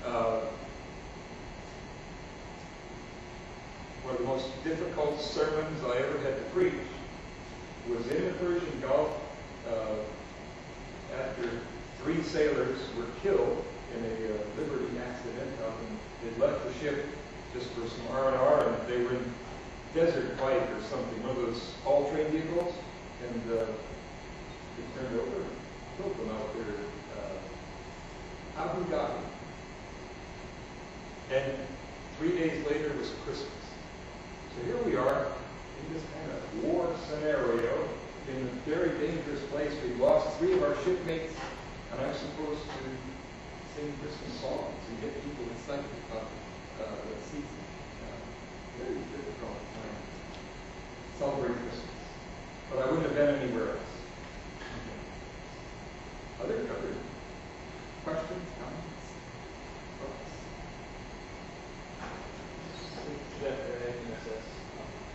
One of the most difficult sermons I ever had to preach was in the Persian Gulf after 3 sailors were killed in a liberty accident. They'd left the ship just for some R&R, and they were in Desert Bike or something, one of those all-terrain vehicles, and they turned over and killed them out there at Abu Dhabi. And 3 days later was Christmas. So here we are in this kind of war scenario in a very dangerous place. We lost 3 of our shipmates, and I'm supposed to sing Christmas songs and get people excited about the season. Very difficult time. Celebrate Christmas. But I wouldn't have been anywhere else. Other questions, comments, thoughts?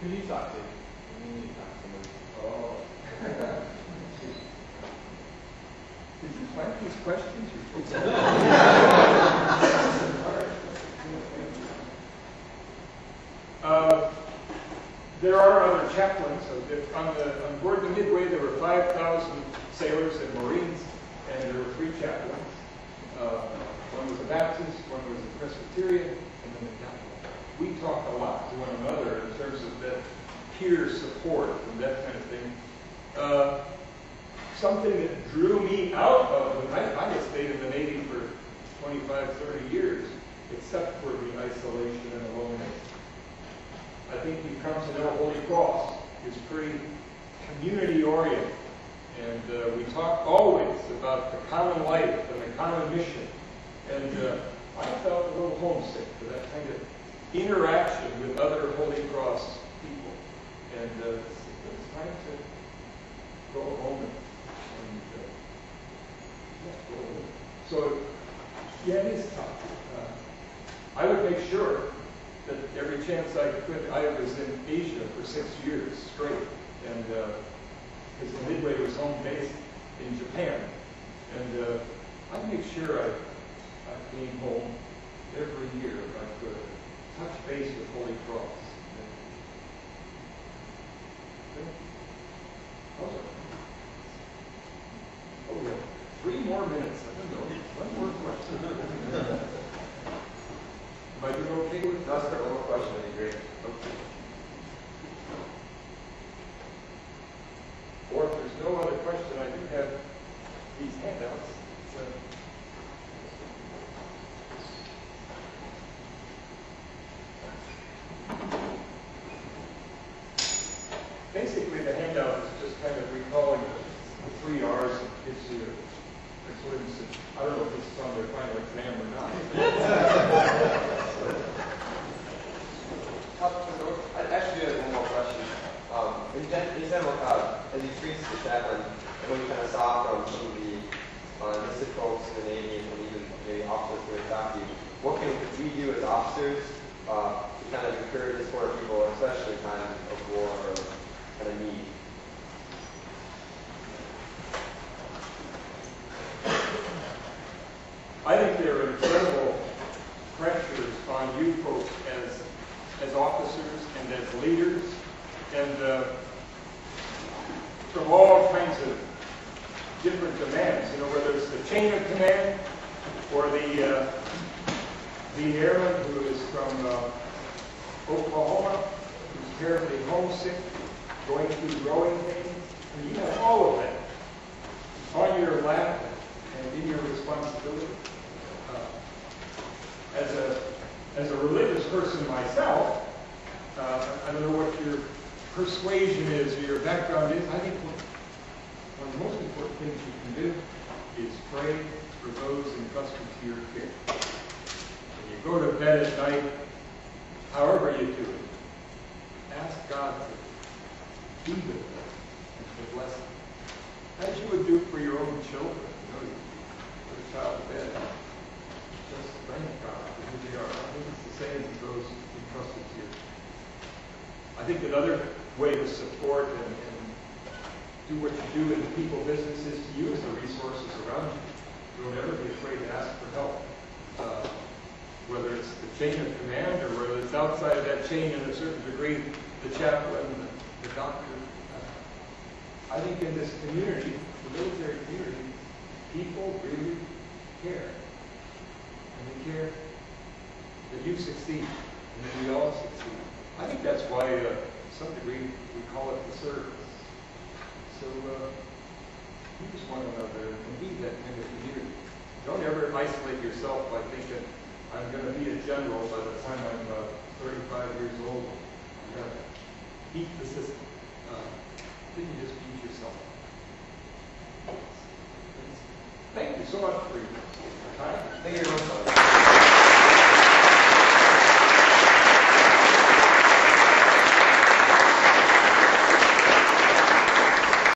Who do you talk to? When you talk to somebody? Oh. Did you plan these questions? There are other chaplains. On board the Midway, there were 5,000 sailors and Marines, and there were 3 chaplains. One was a Baptist, one was a Presbyterian, and then a Catholic. We talked a lot to one another in terms of that peer support and that kind of thing. Something that drew me out of it, I had stayed in the Navy for 25, 30 years, except for the isolation and loneliness. I think you come to know Holy Cross is pretty community-oriented. And we talk always about the common life and the common mission. And I felt a little homesick for that kind of interaction with other Holy Cross people. And it's time to go home and go home. So, yeah, it is tough. I would make sure that every chance I could, I was in Asia for 6 years straight. And because the Midway was home based in Japan. And I'd make sure I came home every year if I could. Touch base with Holy Cross. Oh, yeah. 3 more minutes. I don't know. One more question. Am I doing okay with that? That's one more question. That'd be great. Okay. Or if there's no other question, I do have these handouts. Basically, the handout is just kind of recalling the 3 R's. It gives you a glimpse. I don't know if this is on their final exam or not. I actually do have one more question. In general, as you experienced as a chaplain, and when you kind of saw from some of the enlisted folks in the Navy and even maybe officers who attack you, what can we do as officers to kind of encourage this sort of people, especially in times of war or kind of need? I think there are incredible pressures on you folks as officers and as leaders, and from all kinds of different demands. You know, whether it's the chain of command or the airman who is from Oklahoma, who's terribly homesick, going through growing pains, and you have all of that on your lap and in your responsibility. As a religious person myself, I don't know what your persuasion is or your background is. I think one of the most important things you can do is pray for those entrusted to your care. When you go to bed at night, however you do it, ask God to be with them and to bless them. As you would do for your own children. You know, you put a child to bed, just thank God for who they are. I think it's the same as those entrusted to you. I think another way to support and do what you do in the people business is to use the resources around you. Don't ever be afraid to ask for help. chain of command, or whether it's outside of that chain in a certain degree, the chaplain, the doctor. I think in this community, the military community, people really care. And they care that you succeed, and that we all succeed. I think that's why, to some degree, we call it the service. So, you just want to know there and be that kind of community. Don't ever isolate yourself by thinking, I'm going to be a general by the time I'm 35 years old. I'm going to beat the system. Then you just beat yourself. Thank you so much for your time. Thank you very much.